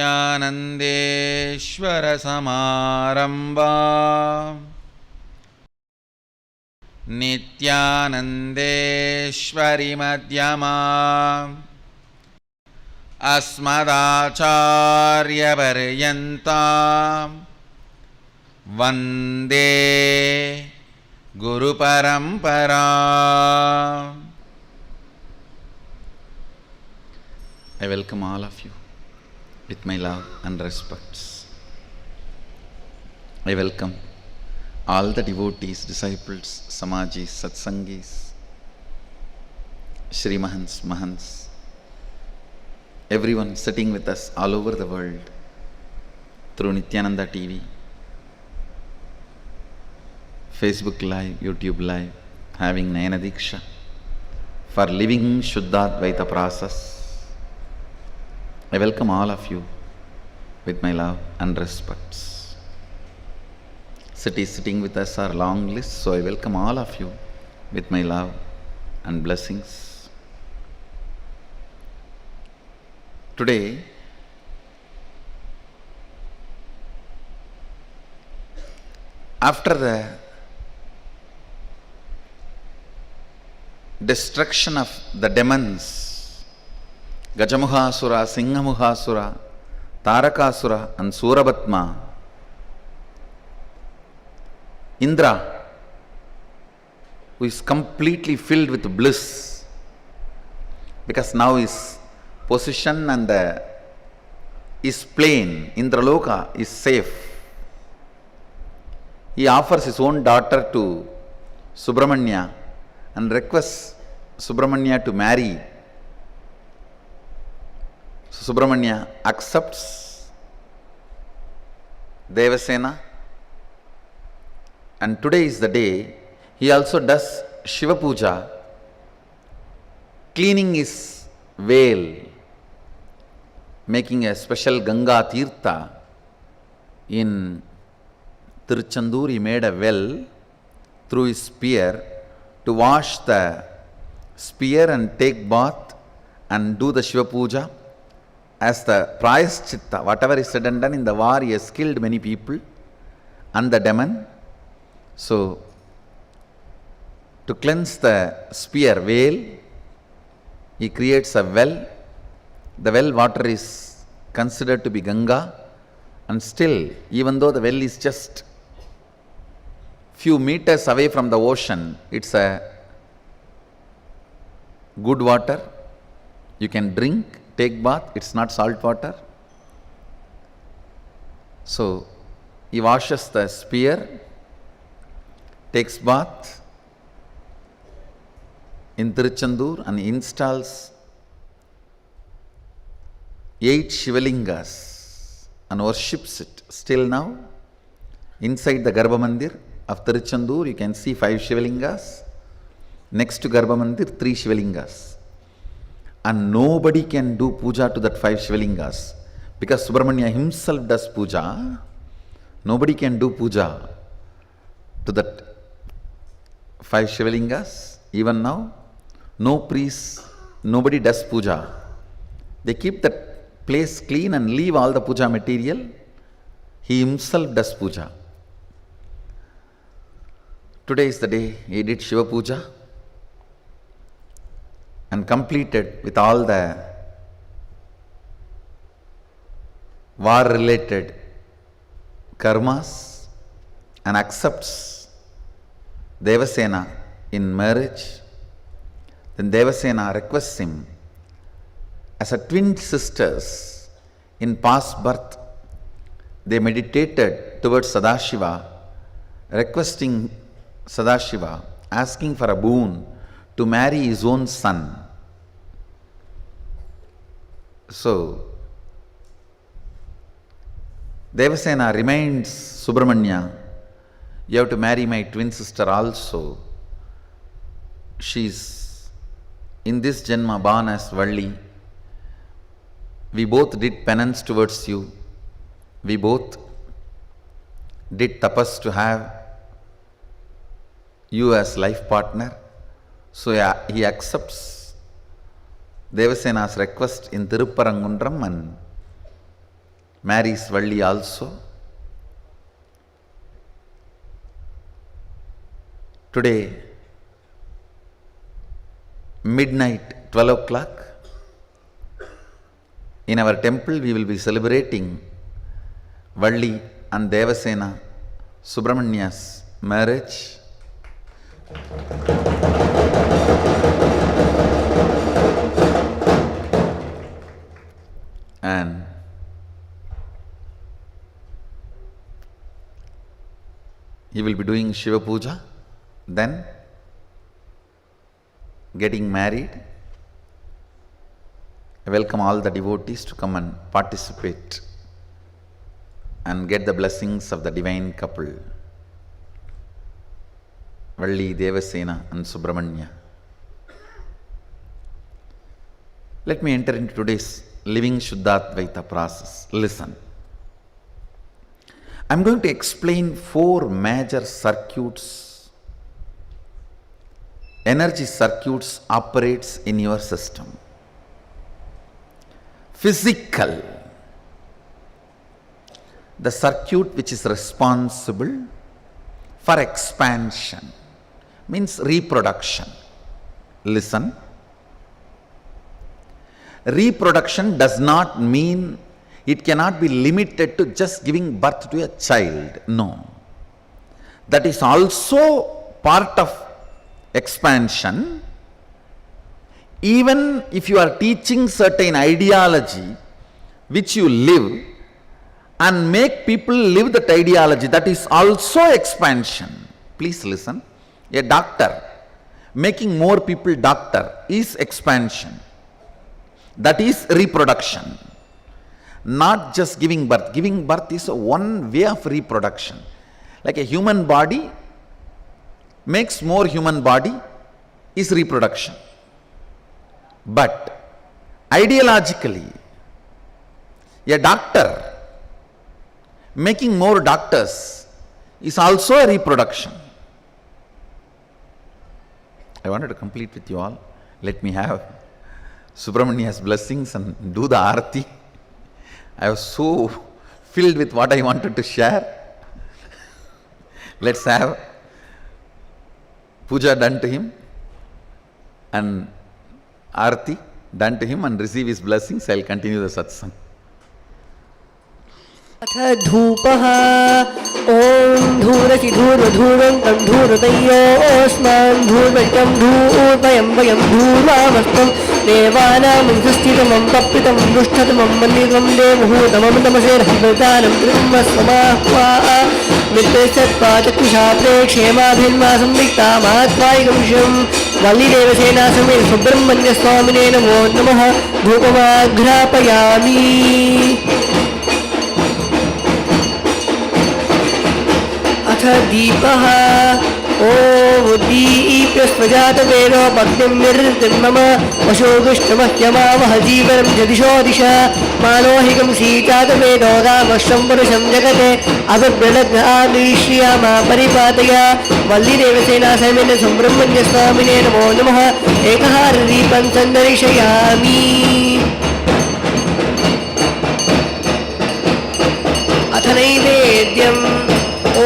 नित्यानन्देश्वरसमारम्भां नित्यानन्देश्वरीमध्यमाम् अस्मदाचार्यपर्यन्तां वन्दे गुरुपरम्पराम्. I welcome all of you with my love and respects. I welcome all the devotees, disciples, samajis, satsangis, Shri Mahants, Mahants, everyone sitting with us all over the world through Nityananda TV, Facebook Live, YouTube Live, having Nayana Diksha, for living Shuddhadvaita process. I welcome all of you with my love and respects. Sitting with us are long list, so I welcome all of you with my love and blessings. Today, after the destruction of the demons, Gajamuhasura, Singhamuhasura, Tarakasura and Surabatma, Indra, who is completely filled with bliss, because now his position and his plane, Indraloka, is safe. He offers his own daughter to Subramanya and requests Subramanya to marry. So Subramanya accepts Devasena, and today is the day he also does Shiva Puja, cleaning his veil, making a special Ganga Tirtha. In Tiruchendur he made a well through his spear to wash the spear and take bath and do the Shiva Puja as the Prayaschitta. Whatever is said and done in the war, he has killed many people and the demon. So, to cleanse the spear veil, he creates a well. The well water is considered to be Ganga, and still, even though the well is just few meters away from the ocean, it's a good water. You can drink, take bath, it's not salt water. So, he washes the spear, takes bath in Tiruchendur and installs 8 Shivalingas and worships it. Still now, inside the Garbha Mandir of Tiruchendur, you can see 5 Shivalingas. Next to Garbha Mandir, 3 Shivalingas. And nobody can do puja to that 5 Shivalingas, because Subramanya himself does puja. Nobody can do puja to that 5 Shivalingas. Even now, no priest, nobody does puja. They keep that place clean and leave all the puja material. He himself does puja. Today is the day he did Shiva Puja and completed with all the war-related karmas and accepts Devasena in marriage. Then Devasena requests him as a twin sisters in past birth. They meditated towards Sadashiva, requesting Sadashiva, asking for a boon to marry his own son. So, Devasena reminds Subramanya, you have to marry my twin sister also. She is in this Janma born as Valli. We both did penance towards you. We both did tapas to have you as life partner. So he accepts Devasena's request in Tirupparangundram and marries Valli also. Today, midnight, 12 o'clock, in our temple we will be celebrating Valli and Devasena Subramania's marriage. And he will be doing Shiva Puja, then getting married. I welcome all the devotees to come and participate and get the blessings of the divine couple, Valli, Devasena and Subramanya. Let me enter into today's living Shuddhadvaita process. Listen. I am going to explain 4 major circuits, energy circuits operates in your system. Physical, the circuit which is responsible for expansion, means reproduction. Listen. Reproduction does not mean, it cannot be limited to just giving birth to a child. No. That is also part of expansion. Even if you are teaching certain ideology which you live and make people live that ideology, that is also expansion. Please listen. A doctor making more people doctor is expansion. That is reproduction. Not just giving birth. Giving birth is one way of reproduction. Like a human body makes more human body is reproduction. But ideologically, a doctor making more doctors is also a reproduction. I wanted to complete with you all. Let me have Subramania's blessings and do the Aarti. I was so filled with what I wanted to share. Let's have puja done to him and Aarti done to him and receive his blessings. I will continue the satsang. अथ धूपः ॐ धूरसि धूर्वधूर्वन्तं धूर्वतयोऽस्मान् धूर्वैतं धूर्वयं वयं धूर्वामस्तं देवानामुखस्थितमं तप्पितं दुष्टतमं मन्दिरं देवहूतमं तमसेर्हृदानं ब्रह्मस्वमाह्वा मित्रसत्पाचक्षुषा प्रेक्षेमाभिन्वा संविक्ता महात्वायिकंशं वल्लीदेवसेना समेत सुब्रह्मण्यस्वामिने नमो नमः धूपमाघ्रापयामि अथ दीपः ॐ दीप्य स्वजातवेदो भक्तिं निर्वृतिं मम वशोदुष्टमह्यमावह जीवनं जदिशो दिशा मानोहिकं सीतातवेदो रामश्वं पुरुषं जगते अभिव्रलग्नादृश्यामा परिपातय वल्लीदेवसेना समेत सुब्रह्मण्यस्वामिने नमो नमः एकहारदीपं सन्दर्शयामि अथ नैवेद्यम् ॐ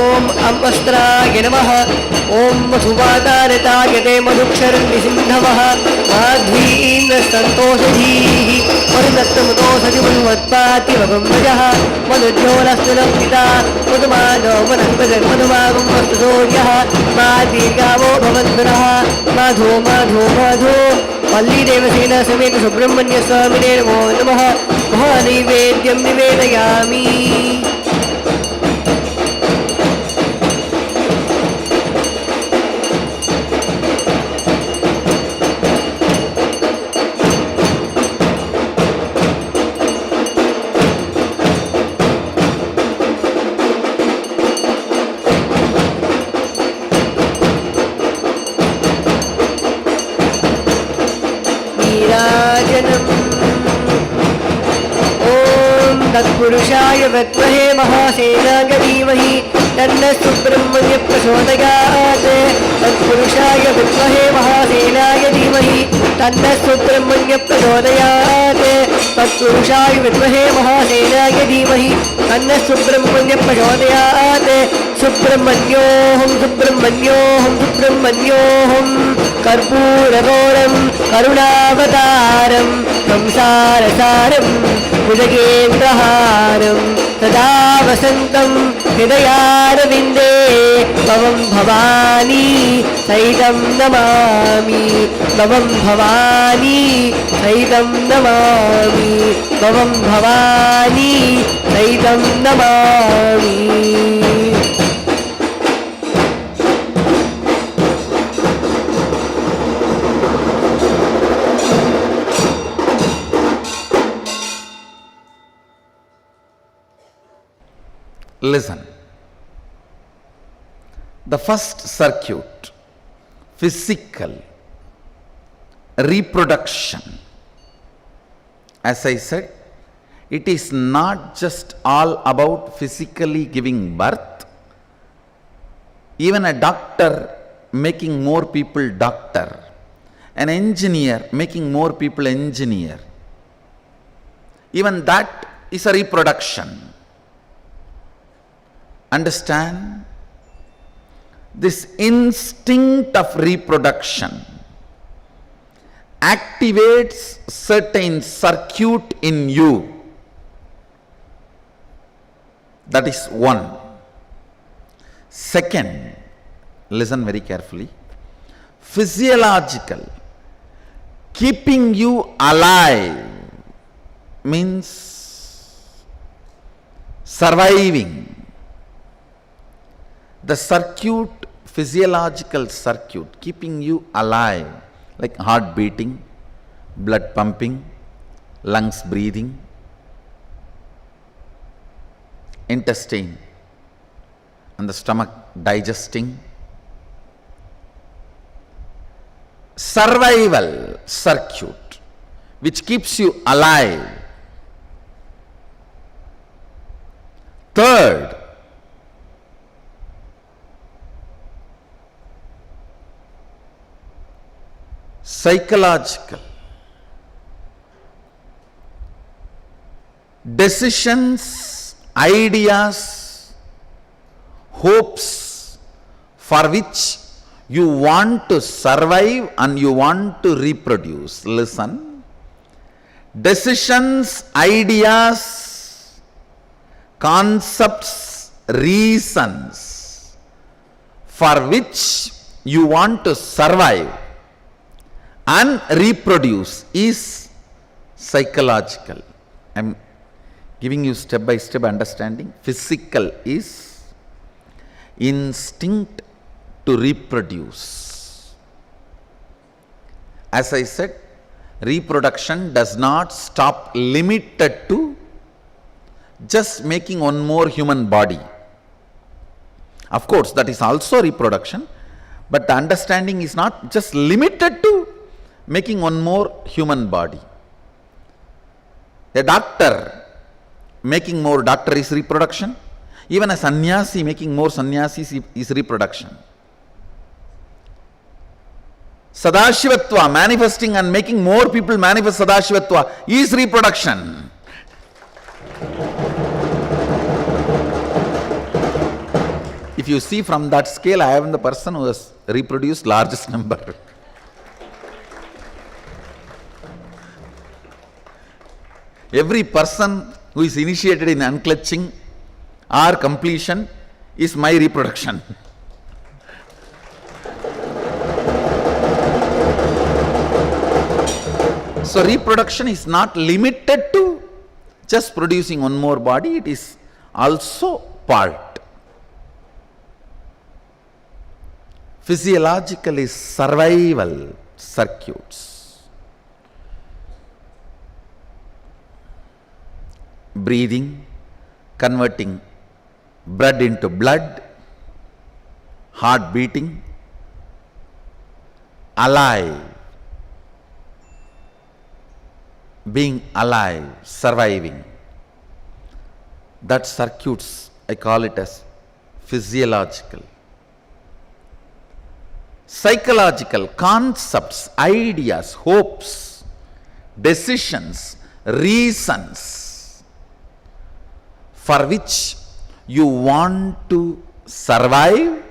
अम्बस्त्राय नमः ॐ वसुवातारताय ते मधुक्षरन्निसिन्धवः माध्वीन्द्रसन्तोषधीः मरुदत्तमुदोषधिमनुवत्पातिवगम्भजः मधुज्योलस्तुलपिता मधुमानो वनस्पतिर्मधुमागं वस्तुसूर्यः मा दीर्घावो भवन्तुनः माधो माधो माधो वल्लीदेवसेना समेत सुब्रह्मण्यस्वामिने नमो नमः महानैवेद्यं निवेदयामि तत्पुरुषाय विद्महे महासेनाय धीमहि तन्नः सुब्रह्मण्यः प्रचोदयात् तत्पुरुषाय विद्महे महासेनाय धीमहि तन्नः सुब्रह्मण्यः प्रचोदयात् तत्पुरुषाय विद्महे महासेनाय धीमहि तन्नः सुब्रह्मण्यः प्रचोदयात् सुब्रह्मण्योऽहं सुब्रह्मण्योऽहं सुब्रह्मण्योऽहं कर्पूरगौरं करुणावतारं संसारसारं भुजगेन्द्रहारं सदा वसन्तं हृदयारविन्दे भवं भवानी सहितं नमामि भवं भवानी सहितं नमामि भवं भवानी सहितं Namami Listen. The first circuit, physical, reproduction. As I said, it is not just all about physically giving birth. Even a doctor making more people doctor, an engineer making more people engineer, even that is a reproduction. Understand? This instinct of reproduction activates certain circuit in you. That is one. Second, listen very carefully. Physiological, keeping you alive means surviving. The circuit, physiological circuit, keeping you alive, like heart beating, blood pumping, lungs breathing, intestine and the stomach digesting. Survival circuit, which keeps you alive. Third, psychological, decisions, ideas, hopes for which you want to survive and you want to reproduce. Listen. Decisions, ideas, concepts, reasons for which you want to survive and reproduce is psychological. I am giving you step by step understanding. Physical is instinct to reproduce. As I said, reproduction does not stop limited to just making one more human body. Of course, that is also reproduction, but the understanding is not just limited to making one more human body. A doctor making more doctor is reproduction. Even a sannyasi making more sannyasis is reproduction. Sadashivatva, manifesting and making more people manifest Sadashivatva is reproduction. If you see from that scale, I am the person who has reproduced largest number. Every person who is initiated in unclutching or completion is my reproduction. So reproduction is not limited to just producing one more body, it is also part. Physiological is survival circuits. Breathing, converting blood into blood, heart beating, alive, being alive, surviving. That circuits, I call it as physiological. Psychological, concepts, ideas, hopes, decisions, reasons for which you want to survive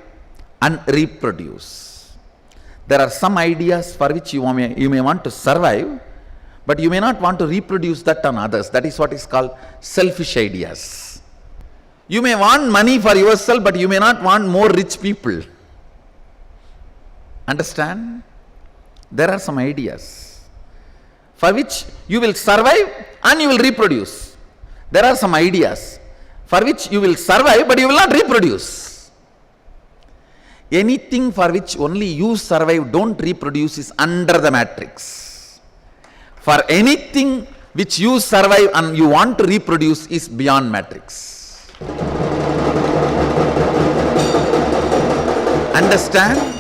and reproduce. There are some ideas for which you may want to survive, but you may not want to reproduce that on others. That is what is called selfish ideas. You may want money for yourself, but you may not want more rich people. Understand? There are some ideas for which you will survive and you will reproduce. There are some ideas for which you will survive, but you will not reproduce. Anything for which only you survive, don't reproduce, is under the matrix. For anything which you survive and you want to reproduce is beyond matrix. Understand?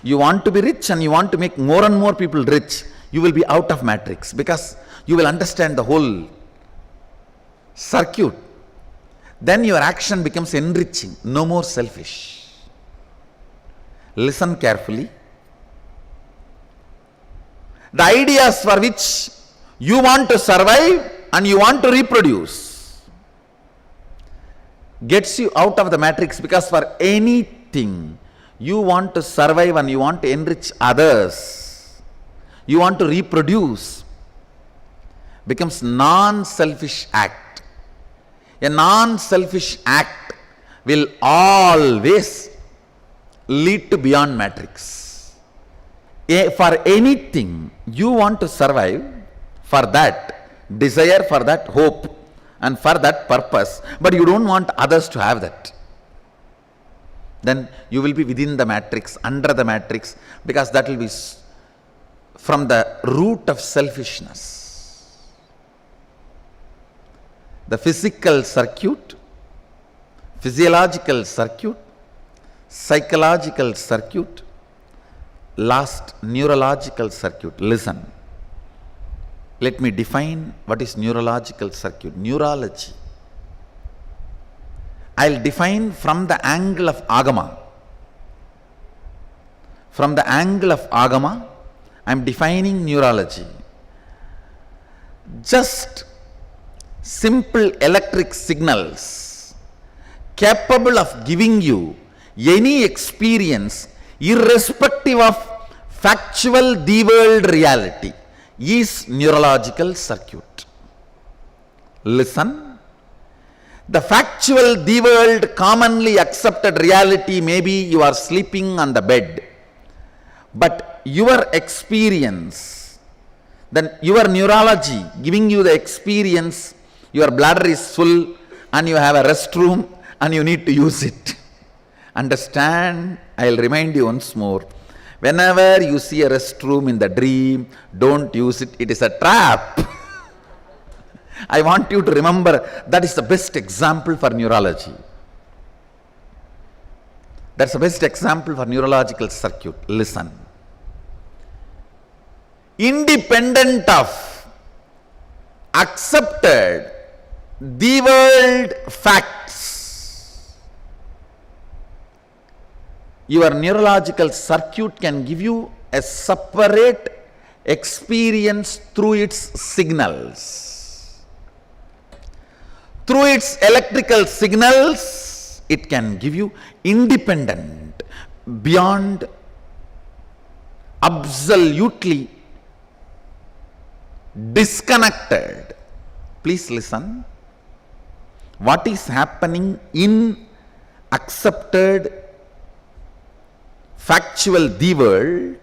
You want to be rich and you want to make more and more people rich, you will be out of matrix, because you will understand the whole circuit. Then your action becomes enriching, no more selfish. Listen carefully. The ideas for which you want to survive and you want to reproduce gets you out of the matrix, because for anything you want to survive and you want to enrich others, you want to reproduce, becomes non-selfish act. A non-selfish act will always lead to beyond matrix. For anything you want to survive, for that desire, for that hope, and for that purpose, but you don't want others to have that, then you will be within the matrix, under the matrix, because that will be from the root of selfishness. The physical circuit, physiological circuit, psychological circuit, last neurological circuit. Listen. Let me define what is neurological circuit. Neurology. I'll define from the angle of Agama. From the angle of Agama, I'm defining neurology. Just simple electric signals capable of giving you any experience irrespective of factual the-world reality is neurological circuit. Listen. The factual, the world, commonly accepted reality may be you are sleeping on the bed. But your experience, then your neurology giving you the experience, your bladder is full and you have a restroom and you need to use it. Understand? I'll remind you once more. Whenever you see a restroom in the dream, don't use it. It is a trap. I want you to remember that is the best example for neurology. That's the best example for neurological circuit. Listen. Independent of accepted the world facts, your neurological circuit can give you a separate experience through its signals. Through its electrical signals, it can give you independent, beyond, absolutely disconnected. Please listen. What is happening in accepted factual the world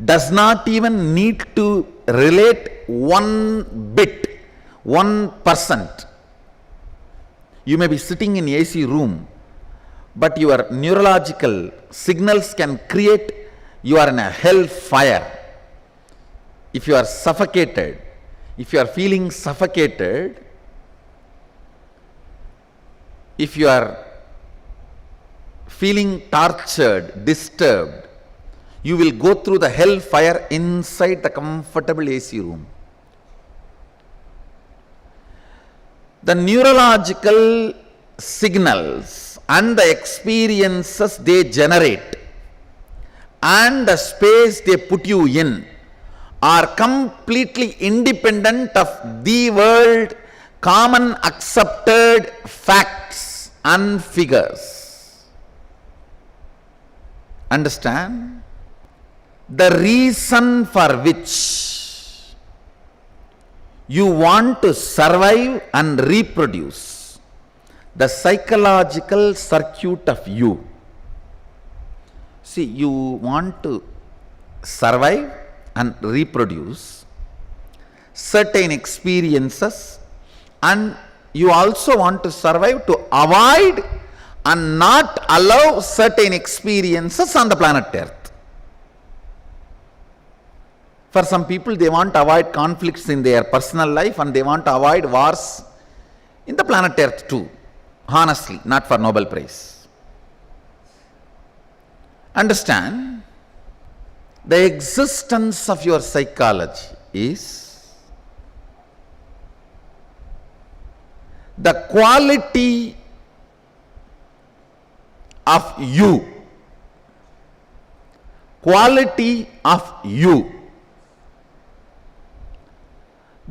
does not even need to relate 1%. You may be sitting in AC room, but your neurological signals can create, you are in a hell fire. If you are suffocated, if you are feeling suffocated, if you are feeling tortured, disturbed, you will go through the hell fire inside the comfortable AC room. The neurological signals and the experiences they generate and the space they put you in are completely independent of the world, common accepted facts and figures. Understand? The reason for which you want to survive and reproduce, the psychological circuit of you. See, you want to survive and reproduce certain experiences, and you also want to survive to avoid and not allow certain experiences on the planet Earth. For some people, they want to avoid conflicts in their personal life and they want to avoid wars in the planet Earth too. Honestly, not for Nobel Prize. Understand, the existence of your psychology is the quality of you. Quality of you.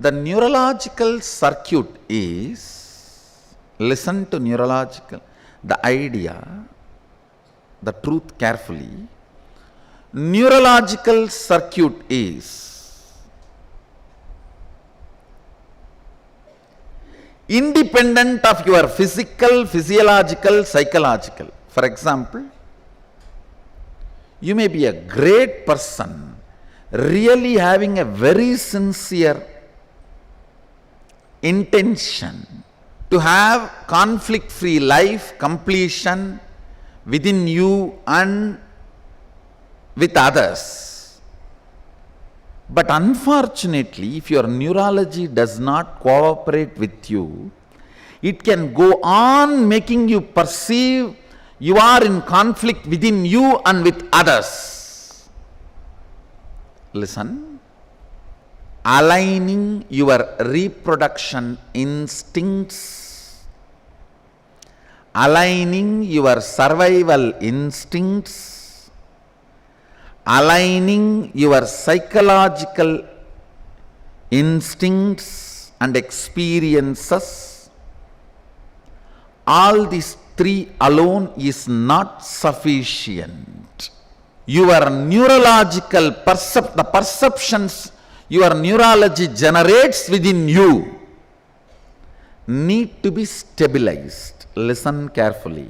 The neurological circuit is, listen to neurological, the idea, the truth carefully. Neurological circuit is independent of your physical, physiological, psychological. For example, you may be a great person, really having a very sincere intention to have conflict-free life, completion within you and with others. But unfortunately, if your neurology does not cooperate with you, it can go on making you perceive you are in conflict within you and with others. Listen. Aligning your reproduction instincts, aligning your survival instincts, aligning your psychological instincts and experiences, all these three alone is not sufficient. Your neurological the perceptions your neurology generates within you need to be stabilized. Listen carefully.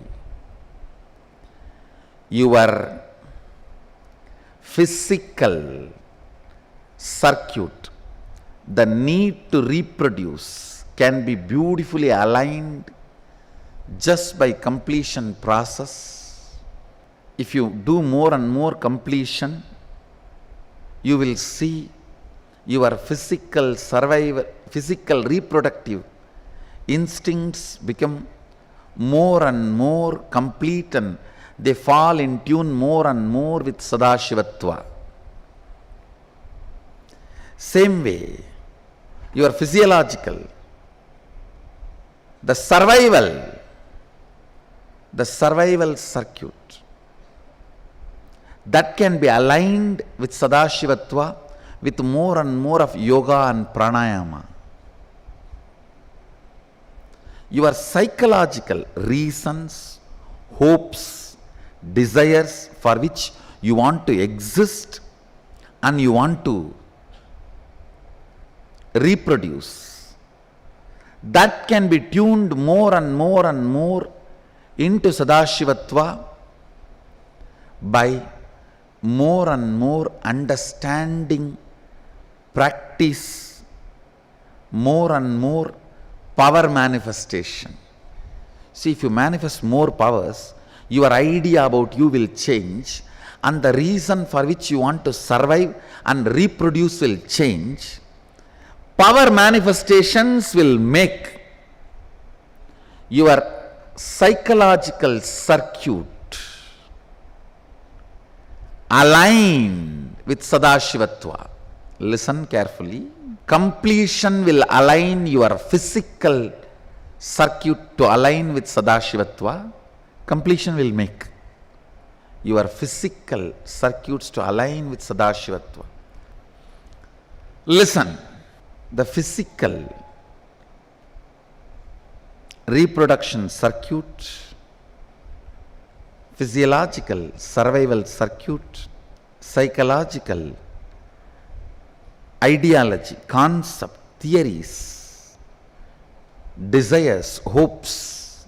Your physical circuit, the need to reproduce, can be beautifully aligned just by completion process. If you do more and more completion, you will see your physical survival, physical reproductive instincts become more and more complete and they fall in tune more and more with Sadashivatva. Same way, your physiological, the survival circuit, that can be aligned with Sadashivatva with more and more of yoga and pranayama. Your psychological reasons, hopes, desires for which you want to exist and you want to reproduce, that can be tuned more and more and more into Sadashivatva by more and more understanding, practice, more and more power manifestation. See, if you manifest more powers, your idea about you will change and the reason for which you want to survive and reproduce will change. Power manifestations will make your psychological circuit aligned with Sadashivatva. Listen carefully. Completion will align your physical circuit to align with Sadashivatva. Completion will make your physical circuits to align with Sadashivatva. Listen, the physical reproduction circuit, physiological survival circuit, psychological ideology, concept, theories, desires, hopes,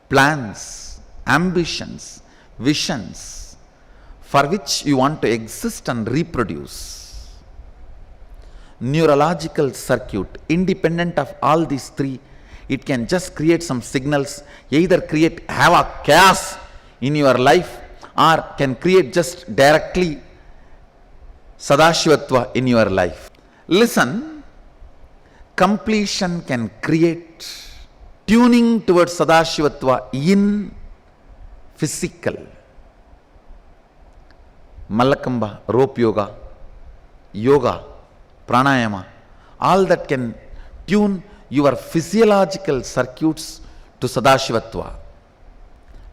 plans, ambitions, visions for which you want to exist and reproduce. Neurological circuit, independent of all these three, it can just create some signals, either create havoc, chaos in your life, or can create just directly Sadashivatva in your life. Listen, completion can create tuning towards Sadashivatva in physical. Malakamba, rope yoga, yoga, pranayama, all that can tune your physiological circuits to Sadashivatva.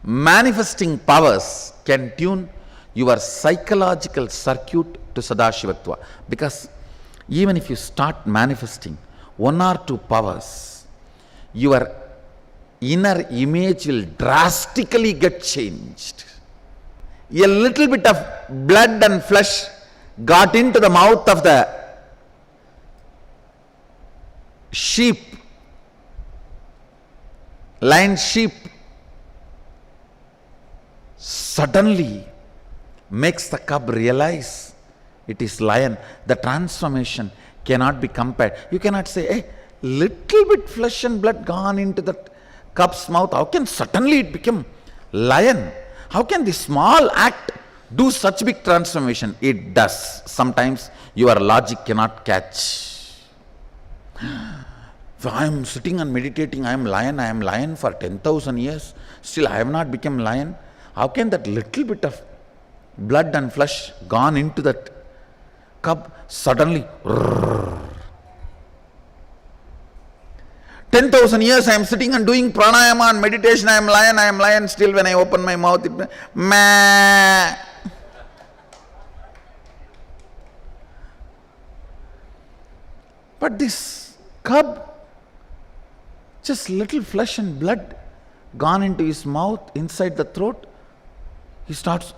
Manifesting powers can tune your psychological circuit to Sadashivatva. Because even if you start manifesting one or two powers, your inner image will drastically get changed. A little bit of blood and flesh got into the mouth of the sheep, lion sheep, suddenly makes the cub realize it is lion. The transformation cannot be compared. You cannot say, hey, little bit flesh and blood gone into the cub's mouth. How can suddenly it become lion? How can this small act do such big transformation? It does. Sometimes your logic cannot catch. If I am sitting and meditating, I am lion for 10,000 years, still I have not become lion. How can that little bit of blood and flesh gone into that cub suddenly 10,000 years I am sitting and doing pranayama and meditation, I am lion, still when I open my mouth, it meh. But this cub, just little flesh and blood gone into his mouth, inside the throat, he starts,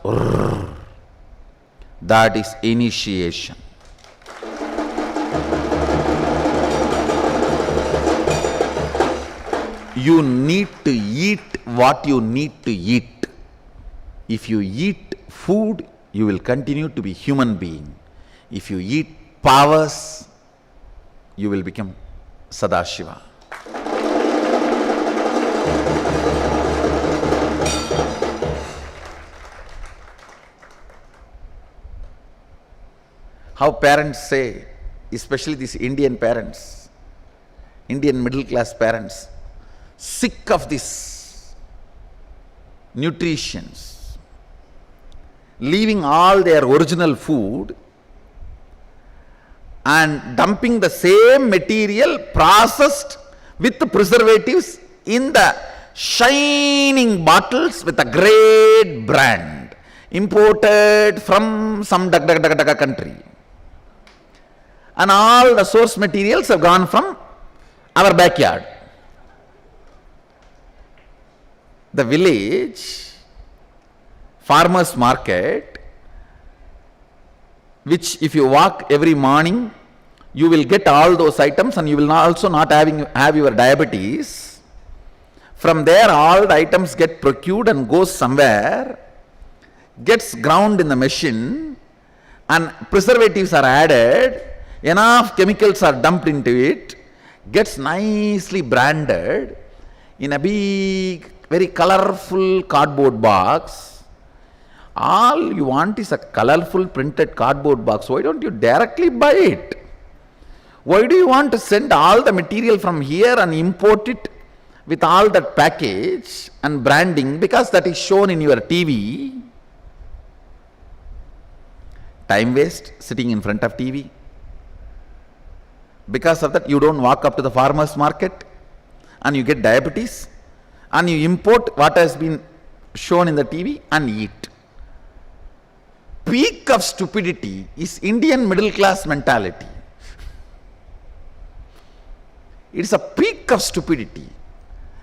that is initiation. You need to eat what you need to eat. If you eat food, you will continue to be human being. If you eat powers, you will become Sadashiva. How parents say, especially these Indian parents, Indian middle class parents, sick of this nutritions, leaving all their original food and dumping the same material processed with the preservatives in the shining bottles with a great brand imported from some country. And all the source materials have gone from our backyard. The village farmers market, which if you walk every morning, you will get all those items and you will also not have your diabetes. From there all the items get procured and goes somewhere, gets ground in the machine, and preservatives are added, enough chemicals are dumped into it, gets nicely branded in a big, very colorful cardboard box. All you want is a colorful printed cardboard box. Why don't you directly buy it? Why do you want to send all the material from here and import it with all that package and branding? Because that is shown in your TV. Time waste sitting in front of TV. Because of that, you don't walk up to the farmer's market and you get diabetes, and you import what has been shown in the TV and eat. Peak of stupidity is Indian middle class mentality. It's a peak of stupidity.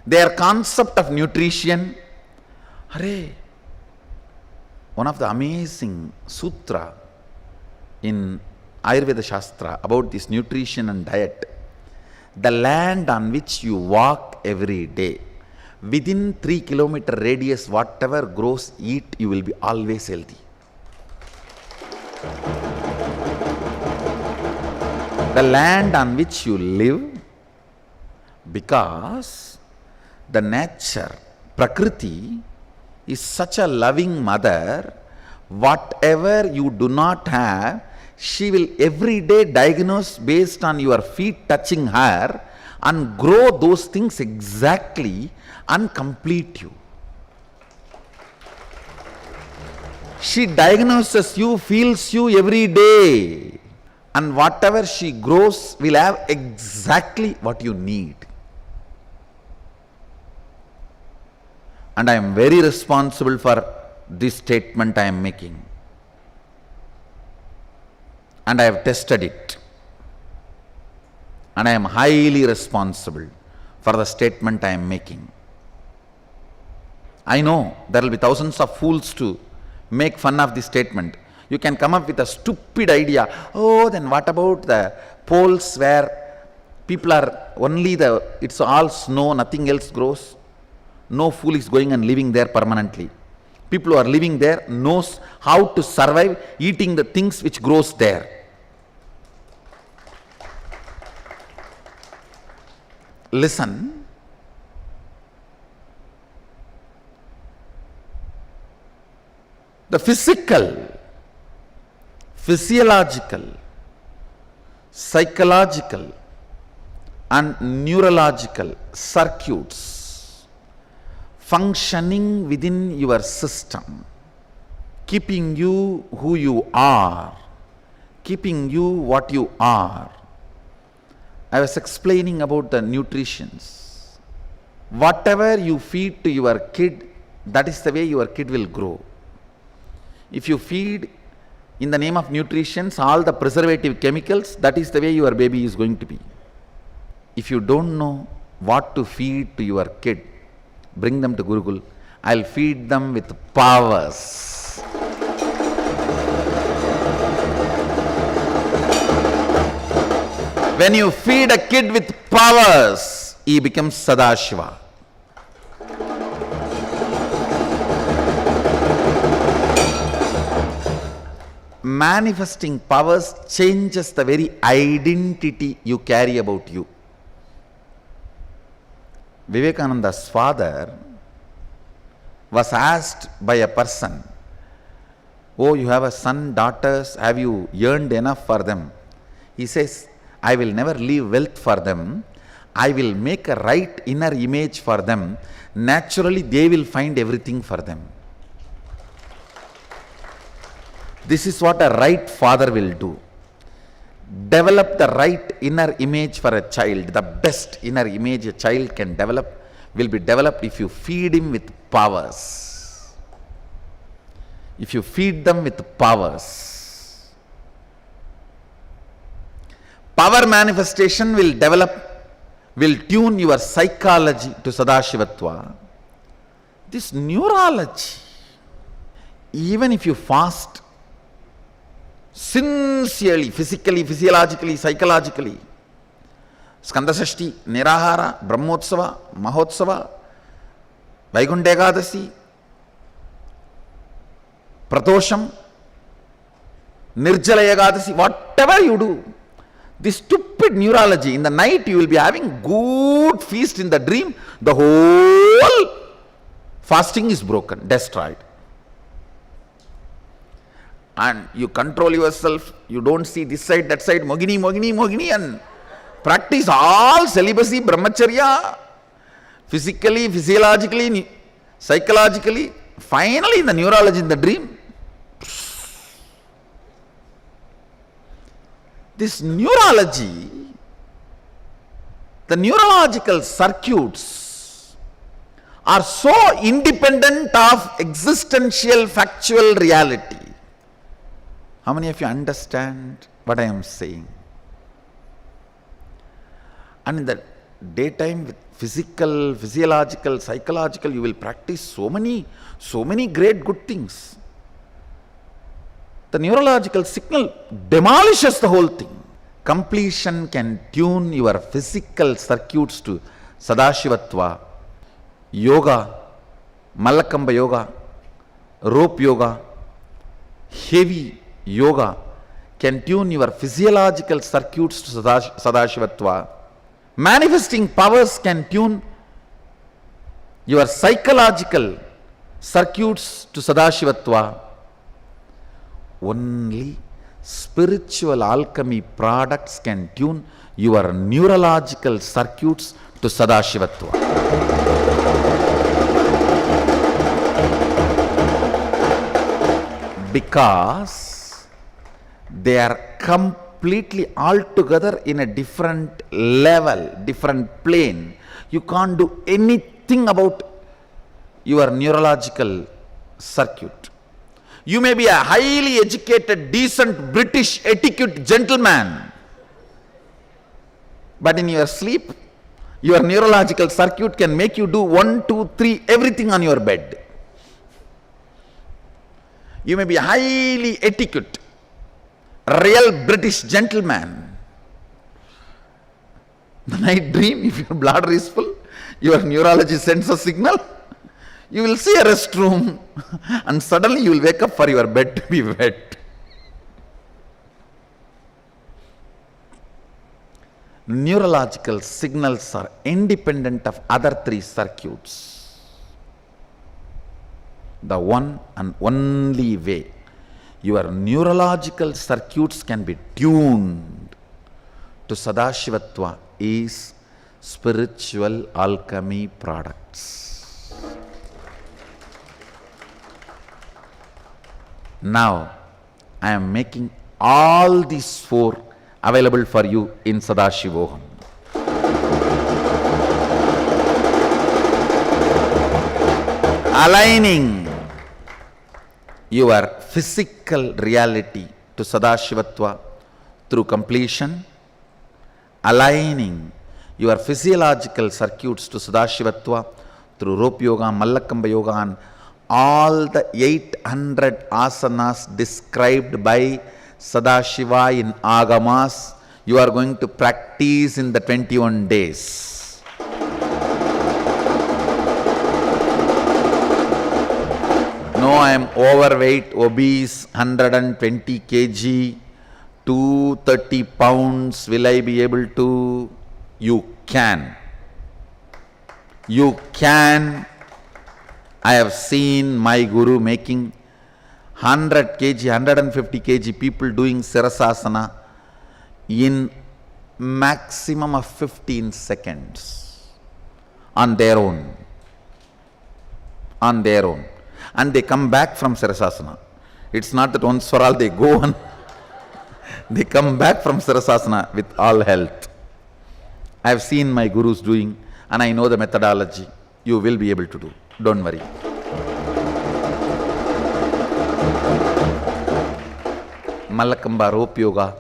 Their concept of nutrition. Hare, one of the amazing sutra in Ayurveda Shastra about this nutrition and diet. The land on which you walk every day, within 3 kilometer radius, whatever grows, eat, you will be always healthy. The land on which you live, because the nature, Prakriti, is such a loving mother, whatever you do not have, she will every day diagnose based on your feet touching her and grow those things exactly and complete you. She diagnoses you, feels you every day, and whatever she grows will have exactly what you need. And I am very responsible for this statement I am making. And I have tested it. And I am highly responsible for the statement I am making. I know there will be thousands of fools to make fun of this statement. You can come up with a stupid idea. Oh, then what about the poles where people are it's all snow, nothing else grows. No fool is going and living there permanently. People who are living there knows how to survive eating the things which grows there. Listen. The physical, physiological, psychological and neurological circuits functioning within your system, keeping you who you are, keeping you what you are. I was explaining about the nutritions. Whatever you feed to your kid, that is the way your kid will grow. If you feed in the name of nutritions all the preservative chemicals, that is the way your baby is going to be. If you don't know what to feed to your kid, bring them to Gurukul. I'll feed them with powers. When you feed a kid with powers, he becomes Sadashiva. Manifesting powers changes the very identity you carry about you. Vivekananda's father was asked by a person, "Oh, you have a son, daughters, have you earned enough for them?" He says, "I will never leave wealth for them. I will make a right inner image for them. Naturally, they will find everything for them." This is what a right father will do. Develop the right inner image for a child. The best inner image a child can develop will be developed if you feed him with powers. If you feed them with powers. Power manifestation will tune your psychology to Sadashivatva. This neurology, even if you fast sincerely, physically, physiologically, psychologically, Skandasashti, Nirahara, Brahmotsava, Mahotsava, Vaikuntha Ekadasi, Pratosham, Nirjala Ekadasi, whatever you do, this stupid neurology, in the night you will be having good feast, in the dream the whole fasting is broken, destroyed. And you control yourself, you don't see this side, that side, Mogini, Mogini, Mogini, and practice all celibacy, brahmacharya, physically, physiologically, psychologically, finally in the neurology, in the dream. This neurology, the neurological circuits are so independent of existential factual reality. How many of you understand what I am saying? And in the daytime with physical, physiological, psychological, you will practice so many great good things. The neurological signal demolishes the whole thing. Completion can tune your physical circuits to Sadashivatva. Yoga, Malakamba yoga, rope yoga, heavy yoga can tune your physiological circuits to Sadashivatva. Manifesting powers can tune your psychological circuits to Sadashivatva. Only spiritual alchemy products can tune your neurological circuits to Sadashivatva. Because they are completely altogether in a different level, different plane. You can't do anything about your neurological circuit. You may be a highly educated, decent, British, etiquette gentleman, but in your sleep, your neurological circuit can make you do 1, 2, 3, everything on your bed. You may be a highly etiquette, real British gentleman. The night dream, if your bladder is full, your neurology sends a signal. You will see a restroom and suddenly you will wake up for your bed to be wet. Neurological signals are independent of other three circuits. The one and only way your neurological circuits can be tuned to Sadashivatva is spiritual alchemy products. Now, I am making all these four available for you in Sadashivoham. Aligning your physical reality to Sadashivatva through completion, aligning your physiological circuits to Sadashivatva through rope yoga, Mallakamba yoga, and all the 800 asanas described by Sadashiva in Agamas, you are going to practice in the 21 days. No, I am overweight, obese, 120 kg, 230 pounds, will I be able to? You can. You can. I have seen my guru making 100 kg, 150 kg people doing Sirasasana in maximum of 15 seconds on their own. On their own. And they come back from Sirasasana. It's not that once for all they go on. They come back from Sirasasana with all health. I have seen my gurus doing and I know the methodology. You will be able to do. Don't worry. Mallakamba rope yoga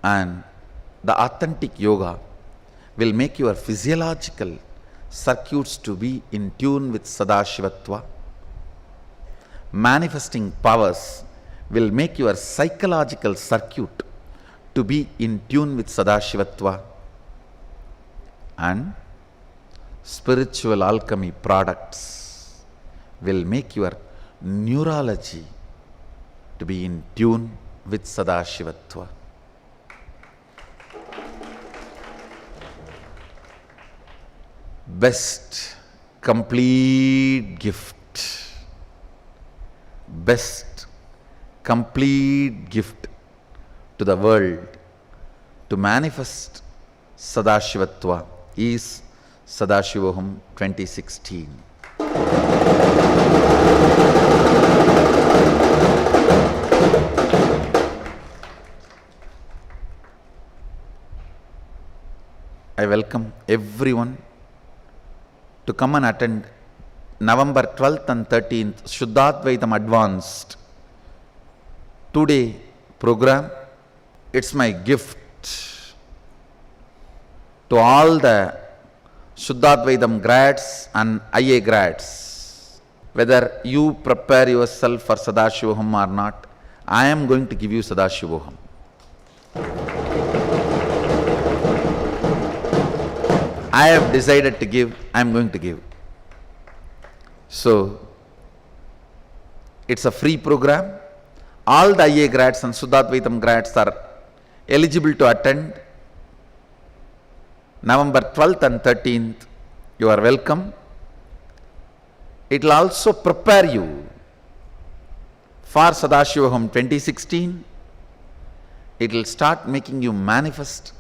and the authentic yoga will make your physiological circuits to be in tune with Sadashivatva. Manifesting powers will make your psychological circuit to be in tune with Sadashivatva. And spiritual alchemy products will make your neurology to be in tune with Sadashivatva. Best complete gift. Best complete gift to the world to manifest Sadashivatva is Sadashivoham 2016. I welcome everyone to come and attend November 12th and 13th Shuddhadvaitam Advanced 2-day program. It's my gift to all the Shuddhadvaitam grads and IA grads, whether you prepare yourself for Sadashivoham or not, I am going to give you Sadashivoham. I have decided to give, I am going to give. So, it's a free program. All the IA grads and Shuddhadvaitam grads are eligible to attend. November 12th and 13th, you are welcome. It will also prepare you for Sadashivoham 2016. It will start making you manifest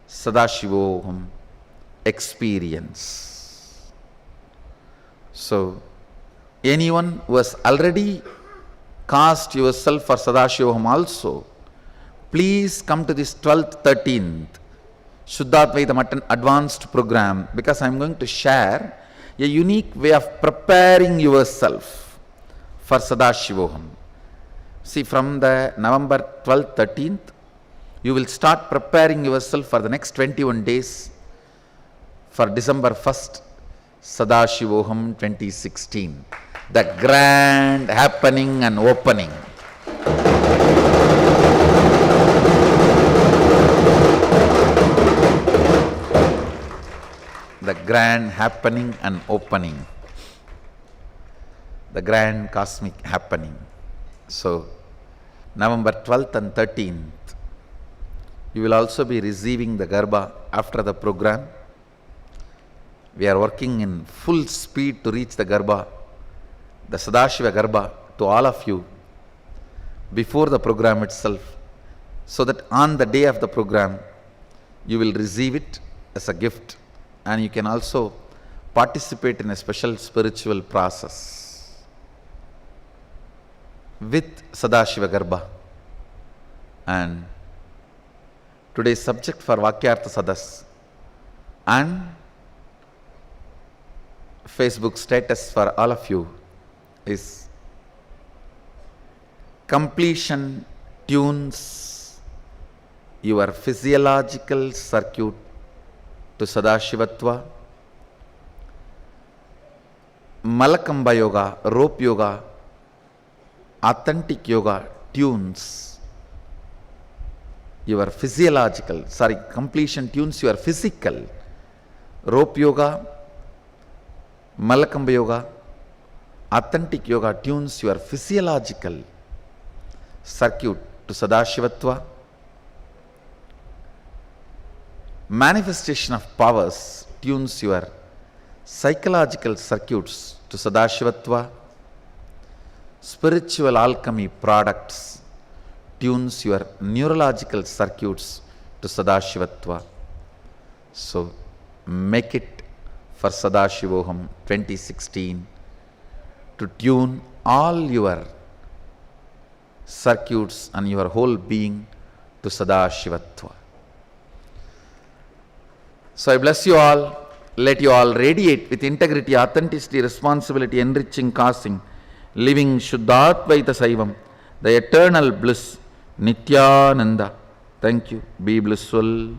Sadashivoham experience. So, anyone who has already cast yourself for Sadashivoham also, please come to this 12th, 13th Shuddhadvaitam advanced program, because I am going to share a unique way of preparing yourself for Sadashivoham. See, from the November 12th, 13th, you will start preparing yourself for the next 21 days for December 1st, Sadashivoham 2016, the grand happening and opening. The grand happening and opening, the grand cosmic happening. So, November 12th and 13th, you will also be receiving the Garbha after the program. We are working in full speed to reach the Garbha, the Sadashiva Garbha, to all of you before the program itself, so that on the day of the program, you will receive it as a gift. And you can also participate in a special spiritual process with Sadashiva Garbha. And today's subject for Vakyartha Sadas and Facebook status for all of you is completion tunes your physiological circuit to Sadashivatva. Malakamba Yoga, rope yoga, authentic yoga tunes your physiological, completion tunes your physical. Rope yoga, Malakamba yoga, authentic yoga tunes your physiological circuit to Sadashivatva. Manifestation of powers tunes your psychological circuits to Sadashivatva. Spiritual alchemy products tunes your neurological circuits to Sadashivatva. So, make it for Sadashivoham 2016 to tune all your circuits and your whole being to Sadashivatva. So I bless you all. Let you all radiate with integrity, authenticity, responsibility, enriching, causing, living Shuddhadvaita Saivam, the eternal bliss, Nityananda. Thank you. Be blissful.